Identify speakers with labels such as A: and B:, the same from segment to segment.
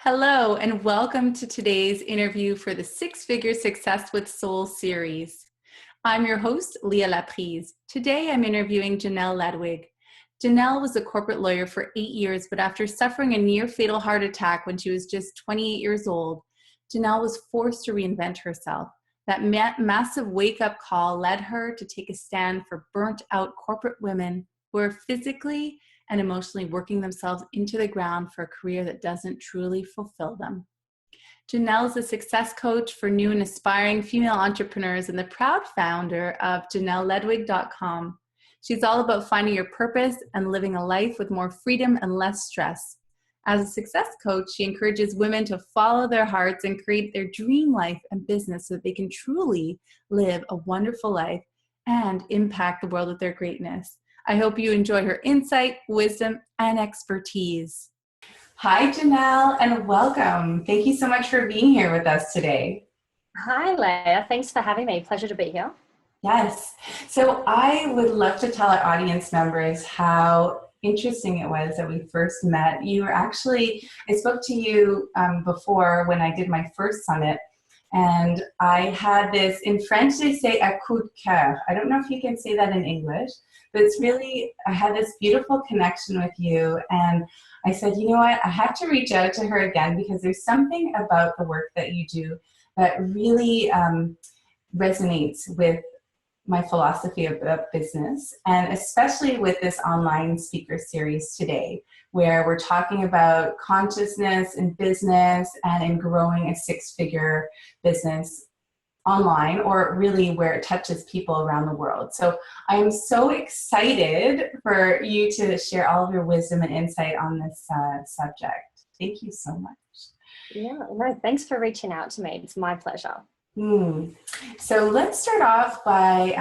A: Hello, and welcome to today's interview for the Six Figure Success with Soul series. I'm your host, Leah Laprise. Today, I'm interviewing Janelle Ladewig. Janelle was a corporate lawyer for 8 years, but after suffering a near-fatal heart attack when she was just 28 years old, Janelle was forced to reinvent herself. That massive wake-up call led her to take a stand for burnt-out corporate women who are physically and emotionally working themselves into the ground for a career that doesn't truly fulfill them. Janelle is a success coach for new and aspiring female entrepreneurs and the proud founder of JanelleLadewig.com. She's all about finding your purpose and living a life with more freedom and less stress. As a success coach, she encourages women to follow their hearts and create their dream life and business so that they can truly live a wonderful life and impact the world with their greatness. I hope you enjoy her insight, wisdom, and expertise. Hi, Janelle, and welcome. Thank you so much for being here with us today.
B: Hi, Leah. Thanks for having me. Pleasure to be here.
A: Yes. So I would love to tell our audience members how interesting it was that we first met. I spoke to you before when I did my first summit, and I had this, in French they say a coup de cœur. I don't know if you can say that in English, but I had this beautiful connection with you, and I said, you know what, I have to reach out to her again because there's something about the work that you do that really resonates with my philosophy about business, and especially with this online speaker series today, where we're talking about consciousness in business and in growing a six-figure business online, or really where it touches people around the world. So I am so excited for you to share all of your wisdom and insight on this subject. Thank you so much.
B: Yeah, no, thanks for reaching out to me. It's my pleasure.
A: So let's start off by,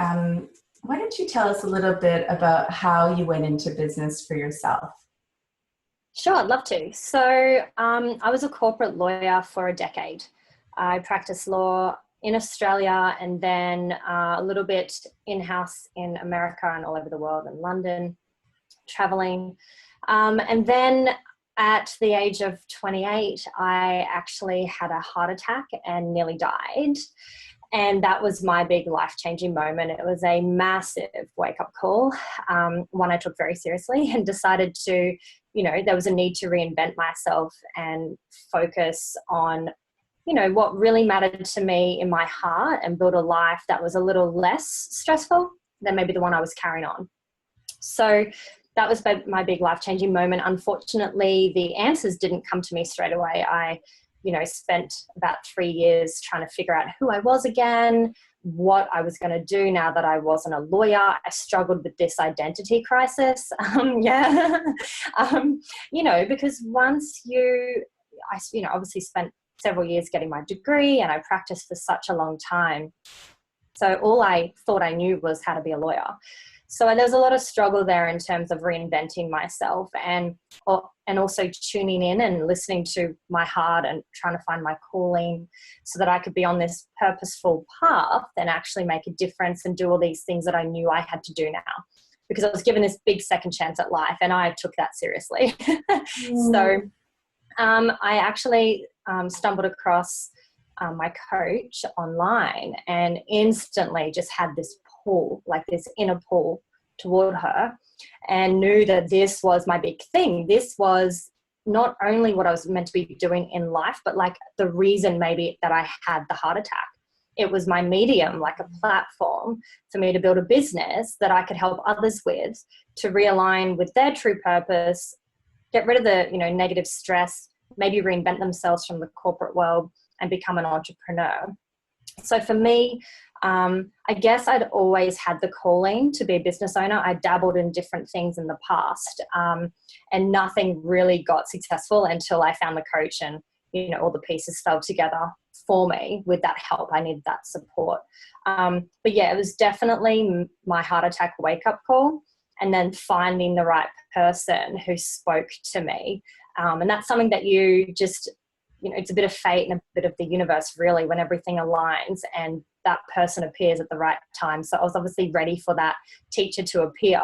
A: why don't you tell us a little bit about how you went into business for yourself?
B: Sure, I'd love to. So I was a corporate lawyer for a decade. I practiced law in Australia and then a little bit in-house in America and all over the world, in London, traveling. And then at the age of 28, I actually had a heart attack and nearly died. And that was my big life-changing moment. It was a massive wake-up call, one I took very seriously and decided to, there was a need to reinvent myself and focus on, what really mattered to me in my heart and build a life that was a little less stressful than maybe the one I was carrying on. So that was my big life-changing moment. Unfortunately, the answers didn't come to me straight away. I, spent about 3 years trying to figure out who I was again, what I was going to do now that I wasn't a lawyer. I struggled with this identity crisis. Because once I obviously spent several years getting my degree and I practiced for such a long time. So all I thought I knew was how to be a lawyer. So there was a lot of struggle there in terms of reinventing myself and also tuning in and listening to my heart and trying to find my calling so that I could be on this purposeful path and actually make a difference and do all these things that I knew I had to do now. Because I was given this big second chance at life and I took that seriously. So I actually stumbled across my coach online and instantly just had this pull, like this inner pull toward her, and knew that this was my big thing. This was not only what I was meant to be doing in life, but like the reason maybe that I had the heart attack. It was my medium, like a platform for me to build a business that I could help others with to realign with their true purpose, get rid of the negative stress, maybe reinvent themselves from the corporate world and become an entrepreneur. So for me, I guess I'd always had the calling to be a business owner. I dabbled in different things in the past, and nothing really got successful until I found the coach and, all the pieces fell together for me with that help. I needed that support. But yeah, it was definitely my heart attack wake-up call and then finding the right person who spoke to me. And that's something that you just, it's a bit of fate and a bit of the universe really when everything aligns and that person appears at the right time. So I was obviously ready for that teacher to appear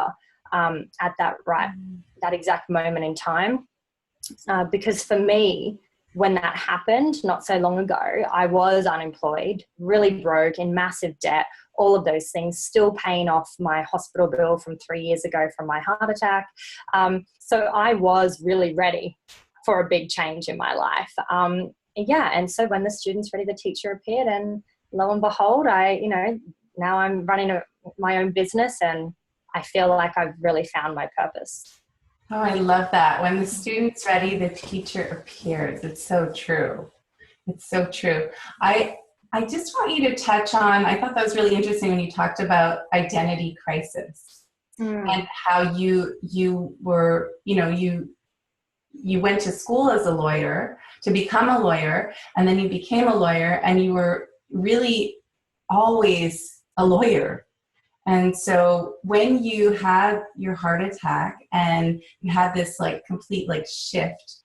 B: at that exact moment in time. Because for me, when that happened not so long ago, I was unemployed, really broke, in massive debt, all of those things, still paying off my hospital bill from 3 years ago from my heart attack. So I was really ready for a big change in my life. And so when the student's ready, the teacher appeared, and lo and behold, now I'm running my own business, and I feel like I've really found my purpose.
A: Oh, I love that. When the student's ready, the teacher appears. It's so true. It's so true. I just want you to touch on, I thought that was really interesting when you talked about identity crisis and how you were, you went to school as a lawyer to become a lawyer, and then you became a lawyer, and you were really always a lawyer. And so when you had your heart attack and you had this like complete like shift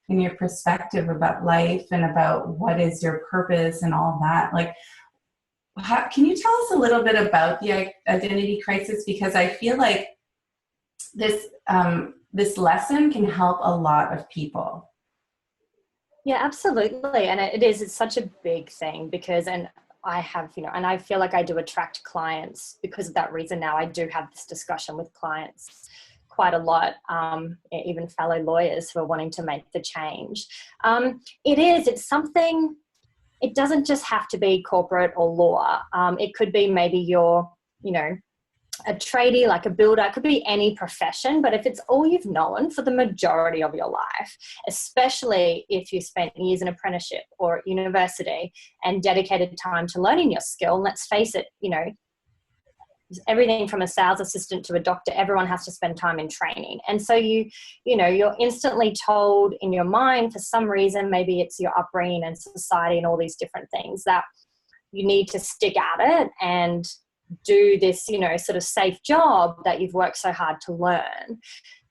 A: in your perspective about life and about what is your purpose and all that, like, can you tell us a little bit about the identity crisis? Because I feel like this lesson can help a lot of people.
B: Yeah, absolutely. And it's such a big thing because, and I have, and I feel like I do attract clients because of that reason. Now I do have this discussion with clients quite a lot, even fellow lawyers who are wanting to make the change. It's something, it doesn't just have to be corporate or law. It could be maybe you're, a tradie, like a builder. It could be any profession, but if it's all you've known for the majority of your life, especially if you spent years in apprenticeship or university and dedicated time to learning your skill, and let's face it, everything from a sales assistant to a doctor, everyone has to spend time in training. And so you're instantly told in your mind, for some reason, maybe it's your upbringing and society and all these different things, that you need to stick at it and do this, sort of safe job that you've worked so hard to learn.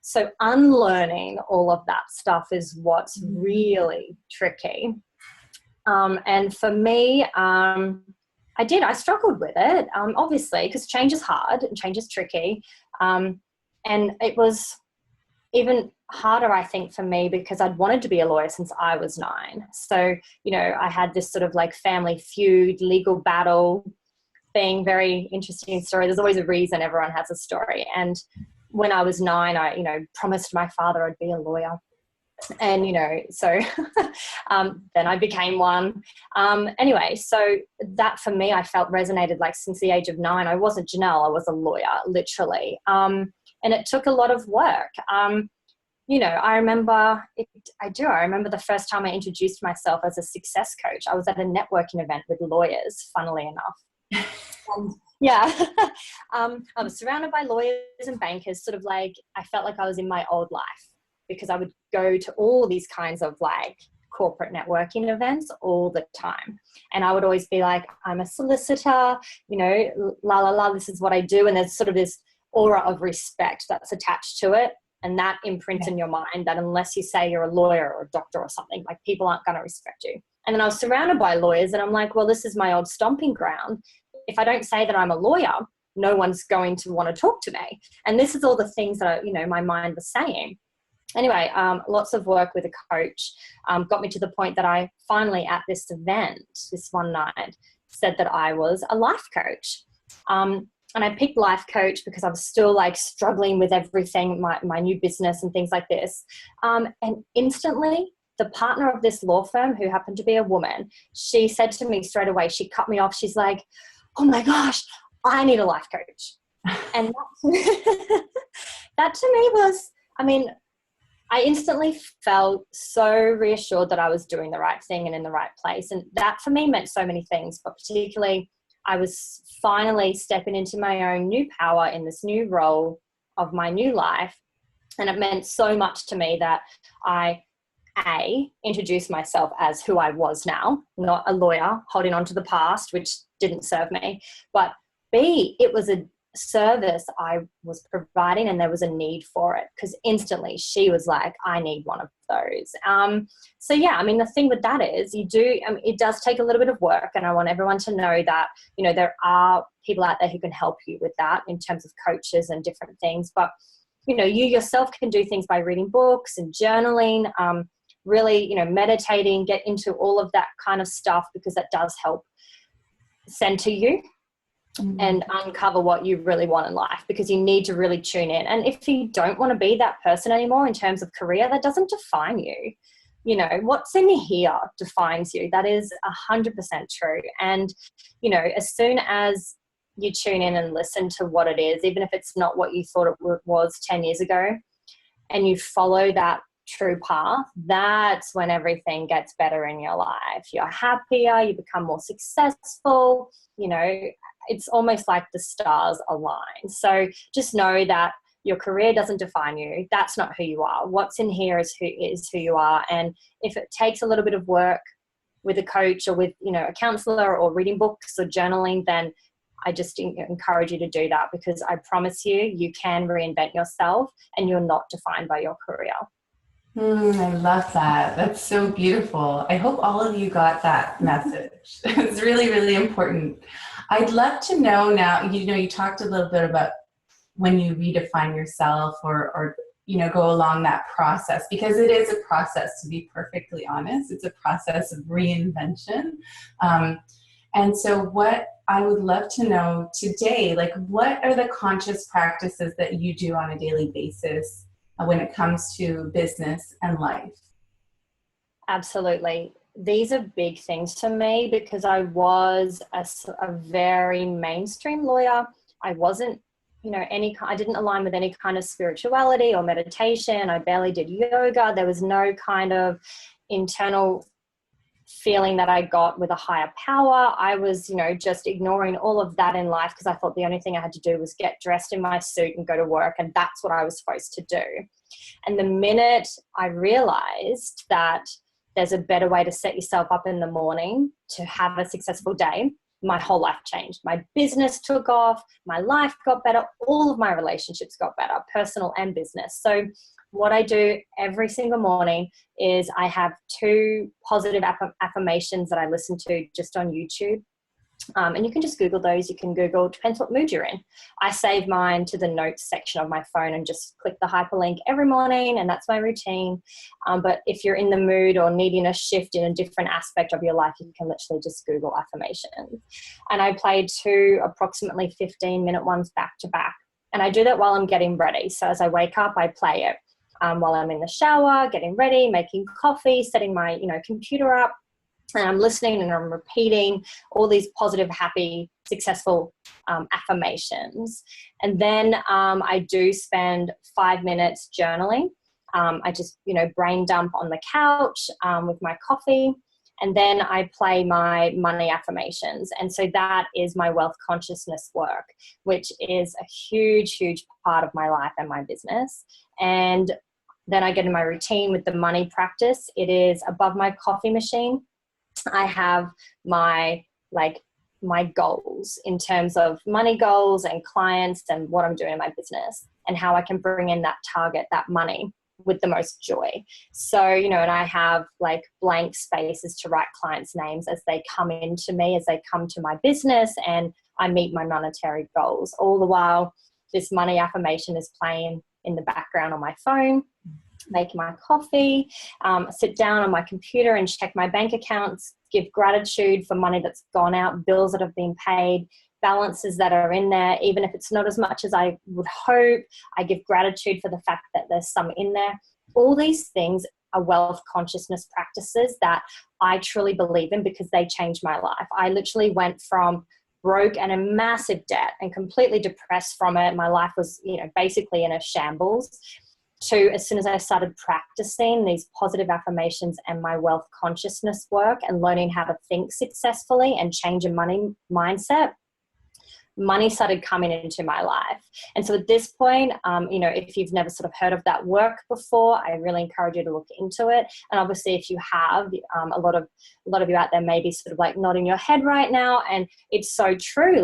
B: So unlearning all of that stuff is what's really tricky. And for me, I struggled with it, obviously, because change is hard and change is tricky. And it was even harder, I think, for me because I'd wanted to be a lawyer since I was 9. So, I had this sort of like family feud, legal battle thing, very interesting story. There's always a reason, everyone has a story. And when I was 9, I, promised my father I'd be a lawyer. And, so then I became one. Anyway, so that for me, I felt resonated like since the age of 9. I wasn't Janelle, I was a lawyer, literally. And it took a lot of work. I remember the first time I introduced myself as a success coach. I was at a networking event with lawyers, funnily enough. And I was surrounded by lawyers and bankers, sort of like I felt like I was in my old life because I would go to all these kinds of like corporate networking events all the time. And I would always be like, I'm a solicitor, la, la, la, this is what I do. And there's sort of this aura of respect that's attached to it. And that imprints in your mind that unless you say you're a lawyer or a doctor or something, like people aren't going to respect you. And then I was surrounded by lawyers and I'm like, well, this is my old stomping ground. If I don't say that I'm a lawyer, no one's going to want to talk to me. And this is all the things that, my mind was saying. Anyway, lots of work with a coach got me to the point that I finally at this event, this one night, said that I was a life coach. And I picked life coach because I was still like struggling with everything, my new business and things like this. And instantly, the partner of this law firm, who happened to be a woman, she said to me straight away, she cut me off. She's like, oh my gosh, I need a life coach. And that to me was, I instantly felt so reassured that I was doing the right thing and in the right place. And that for me meant so many things, but particularly I was finally stepping into my own new power in this new role of my new life. And it meant so much to me that I, introduced myself as who I was now, not a lawyer holding on to the past, which didn't serve me, but B, it was a service I was providing and there was a need for it because instantly she was like, I need one of those. The thing with that is it does take a little bit of work, and I want everyone to know that, there are people out there who can help you with that in terms of coaches and different things. But, you yourself can do things by reading books and journaling. really, meditating, get into all of that kind of stuff, because that does help center you and uncover what you really want in life, because you need to really tune in. And if you don't want to be that person anymore in terms of career, that doesn't define you. What's in here defines you. That is 100% true. And, as soon as you tune in and listen to what it is, even if it's not what you thought it was 10 years ago, and you follow that true path, that's when everything gets better in your life. You're happier, you become more successful, it's almost like the stars align. So just know that your career doesn't define you. That's not who you are. What's in here is who you are. And if it takes a little bit of work with a coach or with, a counselor, or reading books or journaling, then I just encourage you to do that, because I promise you can reinvent yourself, and you're not defined by your career.
A: I love that. That's so beautiful. I hope all of you got that message. It's really, really important. I'd love to know now, you talked a little bit about when you redefine yourself or go along that process, because it is a process, to be perfectly honest. It's a process of reinvention. And so what I would love to know today, what are the conscious practices that you do on a daily basis when it comes to business and life? Absolutely.
B: These are big things to me, because I was a very mainstream lawyer. I wasn't, I didn't align with any kind of spirituality or meditation. I barely did yoga. There was no kind of internal feeling that I got with a higher power. I was, just ignoring all of that in life, because I thought the only thing I had to do was get dressed in my suit and go to work, and that's what I was supposed to do. And the minute I realized that there's a better way to set yourself up in the morning to have a successful day, my whole life changed. My business took off, my life got better, all of my relationships got better, personal and business. So what I do every single morning is I have 2 positive affirmations that I listen to just on YouTube. And you can just Google those. You can Google, depends what mood you're in. I save mine to the notes section of my phone and just click the hyperlink every morning, and that's my routine. But if you're in the mood or needing a shift in a different aspect of your life, you can literally just Google affirmations. And I play 2 approximately 15-minute ones back to back. And I do that while I'm getting ready. So as I wake up, I play it while I'm in the shower, getting ready, making coffee, setting my computer up. And I'm listening and I'm repeating all these positive, happy, successful affirmations. And then I do spend 5 minutes journaling. I just, brain dump on the couch with my coffee. And then I play my money affirmations. And so that is my wealth consciousness work, which is a huge, huge part of my life and my business. And then I get in my routine with the money practice. It is above my coffee machine. I have my goals in terms of money goals and clients and what I'm doing in my business and how I can bring in that target, that money with the most joy. So, and I have blank spaces to write clients' names as they come into me, as they come to my business, and I meet my monetary goals. All the while, this money affirmation is playing in the background on my phone, make my coffee, sit down on my computer and check my bank accounts, give gratitude for money that's gone out, bills that have been paid, balances that are in there, even if it's not as much as I would hope. I give gratitude for the fact that there's some in there. All these things are wealth consciousness practices that I truly believe in, because they changed my life. I literally went from broke and in massive debt and completely depressed from it. My life was, basically in a shambles, to as soon as I started practicing these positive affirmations and my wealth consciousness work and learning how to think successfully and change a money mindset, money started coming into my life. And so at this point, if you've never sort of heard of that work before, I really encourage you to look into it. And obviously, if you have, a lot of you out there may be sort of nodding your head right now. And it's so true.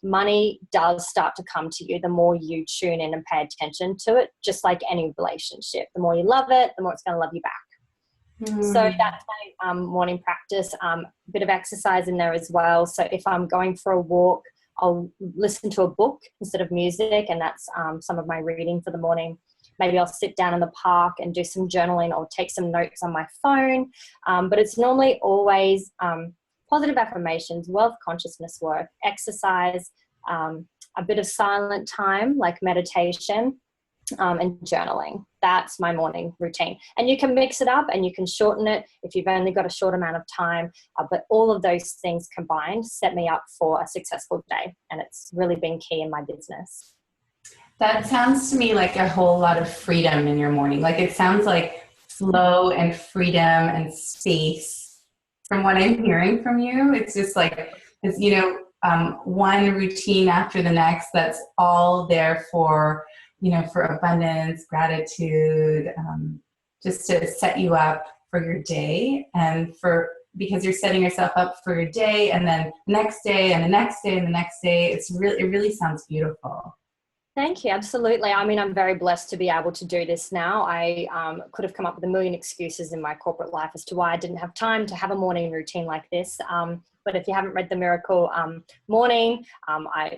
B: Money does start to come to you the more you tune in and pay attention to it, just like any relationship. The more you love it, the more it's going to love you back. So that's my morning practice. A bit of exercise in there as well. So if I'm going for a walk, I'll listen to a book instead of music, and that's some of my reading for the morning. maybe I'll sit down in the park and do some journaling or take some notes on my phone. But it's normally always positive affirmations, wealth consciousness work, exercise, a bit of silent time like meditation, and journaling. That's my morning routine. And you can mix it up and you can shorten it if you've only got a short amount of time. But all of those things combined set me up for a successful day. And it's really been key in my business.
A: That sounds to me like a whole lot of freedom in your morning. Like it sounds like flow and freedom and space. From what I'm hearing from you, it's just like, it's, one routine after the next that's all there for, for abundance, gratitude, just to set you up for your day and because you're setting yourself up for your day and then the next day and the next day and the next day. It really sounds beautiful.
B: Thank you. Absolutely. I mean, I'm very blessed to be able to do this now. I could have come up with a million excuses in my corporate life as to why I didn't have time to have a morning routine like this. But if you haven't read The Miracle Morning,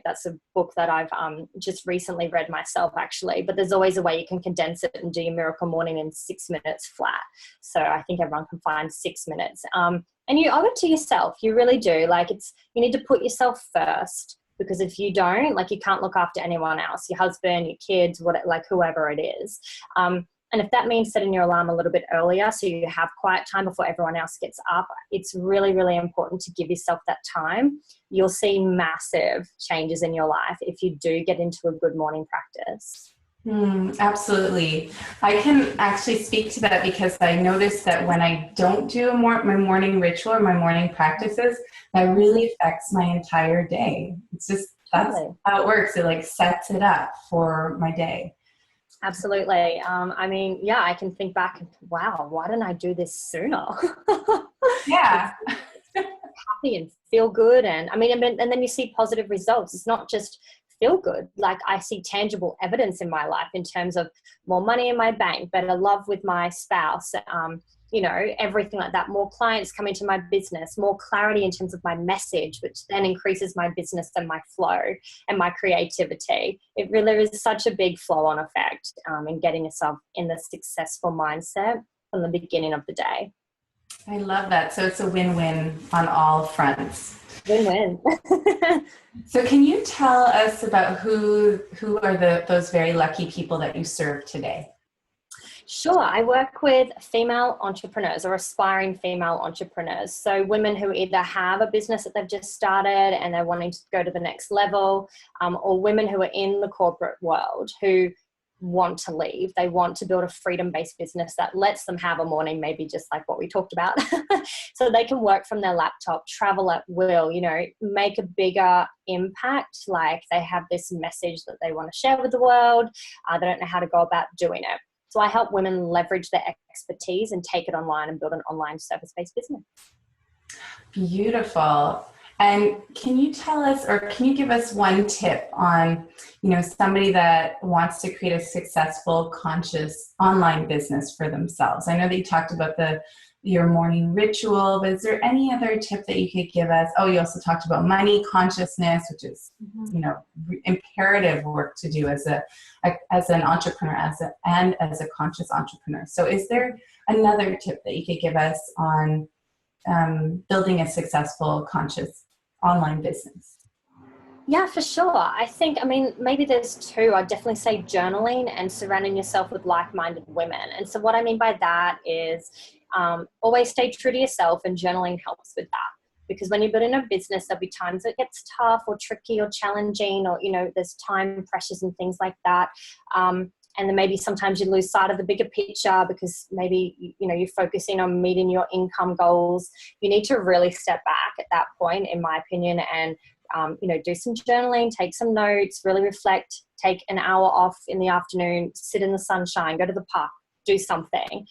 B: that's a book that I've just recently read myself, actually. But there's always a way you can condense it and do your Miracle Morning in 6 minutes flat. So I think everyone can find 6 minutes. And you owe it to yourself. You really do. Like you need to put yourself first. Because if you don't, you can't look after anyone else, your husband, your kids, whoever it is. And if that means setting your alarm a little bit earlier so you have quiet time before everyone else gets up, it's really, really important to give yourself that time. You'll see massive changes in your life if you do get into a good morning practice.
A: Absolutely. I can actually speak to that because I noticed that when I don't do my morning ritual or my morning practices, that really affects my entire day. It's just, that's how it works. It sets it up for my day.
B: Absolutely. I can think back and wow, why didn't I do this sooner?
A: Yeah.
B: Happy and feel good. And then you see positive results. It's not just feel good. I see tangible evidence in my life in terms of more money in my bank, better love with my spouse, everything like that, more clients come into my business, more clarity in terms of my message, which then increases my business and my flow and my creativity. It really is such a big flow on effect in getting yourself in the successful mindset from the beginning of the day.
A: I love that. So it's a win-win on all fronts.
B: Win-win.
A: So can you tell us about who are those very lucky people that you serve today?
B: Sure. I work with female entrepreneurs or aspiring female entrepreneurs. So women who either have a business that they've just started and they're wanting to go to the next level, or women who are in the corporate world who want to leave. They want to build a freedom-based business that lets them have a morning, maybe just like what we talked about, so they can work from their laptop, travel at will, make a bigger impact. They have this message that they want to share with the world. They don't know how to go about doing it. So I help women leverage their expertise and take it online and build an online service-based business.
A: Beautiful. And can you tell us, or can you give us one tip on, somebody that wants to create a successful, conscious online business for themselves? I know that you talked about your morning ritual, but is there any other tip that you could give us? Oh, you also talked about money consciousness, which is, imperative work to do as an entrepreneur, and as a conscious entrepreneur. So is there another tip that you could give us on building a successful, conscious online business?
B: Yeah, for sure. I think, maybe there's two. I'd definitely say journaling and surrounding yourself with like-minded women. And so what I mean by that is always stay true to yourself, and journaling helps with that. Because when you're building a business, there'll be times it gets tough or tricky or challenging, or, there's time pressures and things like that. And then maybe sometimes you lose sight of the bigger picture because maybe, you're focusing on meeting your income goals. You need to really step back at that point, in my opinion, and, do some journaling, take some notes, really reflect, take an hour off in the afternoon, sit in the sunshine, go to the park, do something.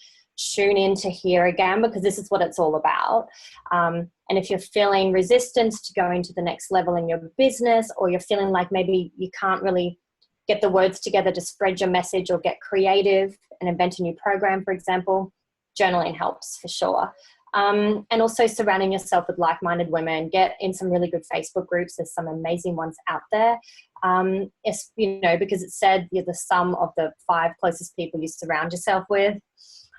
B: Tune in to hear again, because this is what it's all about. And if you're feeling resistance to going to the next level in your business, or you're feeling like maybe you can't really get the words together to spread your message or get creative and invent a new program, for example, journaling helps for sure. And also surrounding yourself with like-minded women. Get in some really good Facebook groups. There's some amazing ones out there. It's, because it said you're the sum of the 5 closest people you surround yourself with.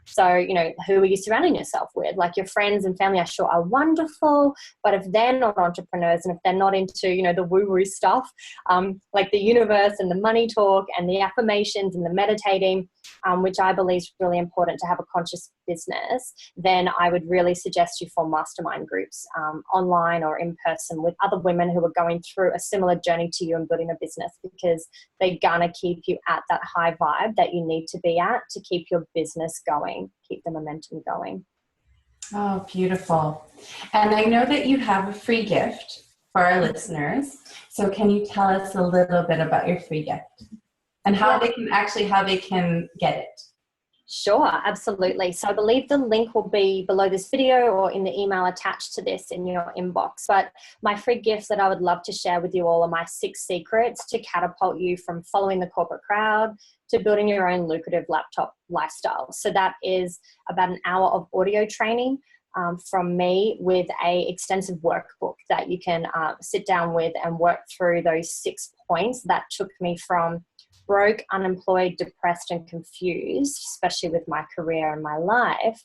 B: So, who are you surrounding yourself with? Like, your friends and family, I'm sure, are wonderful, but if they're not entrepreneurs and if they're not into, the woo-woo stuff, like the universe and the money talk and the affirmations and the meditating, which I believe is really important to have a conscious business, then I would really suggest you form mastermind groups online or in person with other women who are going through a similar journey to you and building a business, because they're gonna keep you at that high vibe that you need to be at to keep your business going, keep the momentum going.
A: Oh, beautiful. And I know that you have a free gift for our listeners. So can you tell us a little bit about your free gift and how they can get it?
B: Sure, absolutely. So I believe the link will be below this video or in the email attached to this in your inbox. But my free gifts that I would love to share with you all are my 6 secrets to catapult you from following the corporate crowd to building your own lucrative laptop lifestyle. So that is about an hour of audio training from me with a extensive workbook that you can sit down with and work through those 6 points that took me from broke, unemployed, depressed, and confused, especially with my career and my life,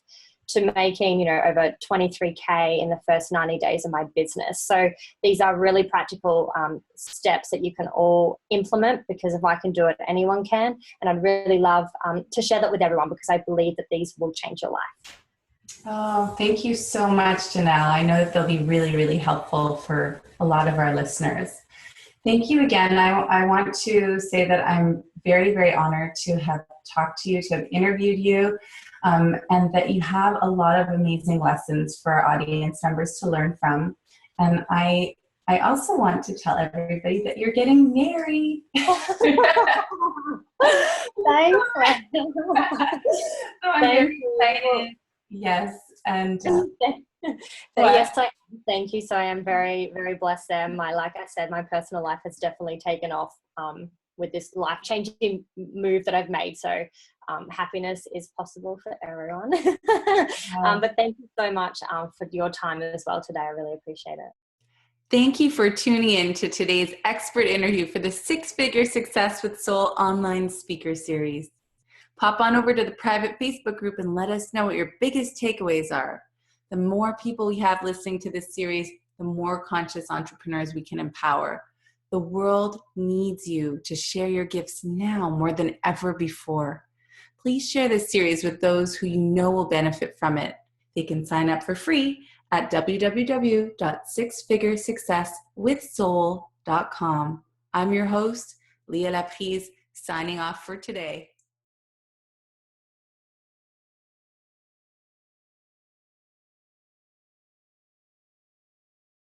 B: to making, over 23K in the first 90 days of my business. So these are really practical steps that you can all implement, because if I can do it, anyone can. And I'd really love to share that with everyone, because I believe that these will change your life.
A: Oh, thank you so much, Janelle. I know that they'll be really, really helpful for a lot of our listeners. Thank you again. I want to say that I'm very, very honored to have talked to you, to have interviewed you, and that you have a lot of amazing lessons for our audience members to learn from. And I also want to tell everybody that you're getting married.
B: Thanks.
A: So I'm very excited. Yes. And
B: yes, thank you. So I am very, very blessed there. Like I said, my personal life has definitely taken off with this life-changing move that I've made. So happiness is possible for everyone. But thank you so much for your time as well today. I really appreciate it.
A: Thank you for tuning in to today's expert interview for the 6-Figure Success with Soul online speaker series. Pop on over to the private Facebook group and let us know what your biggest takeaways are. The more people we have listening to this series, the more conscious entrepreneurs we can empower. The world needs you to share your gifts now more than ever before. Please share this series with those who you know will benefit from it. They can sign up for free at www.sixfiguresuccesswithsoul.com. I'm your host, Leah Laprise, signing off for today.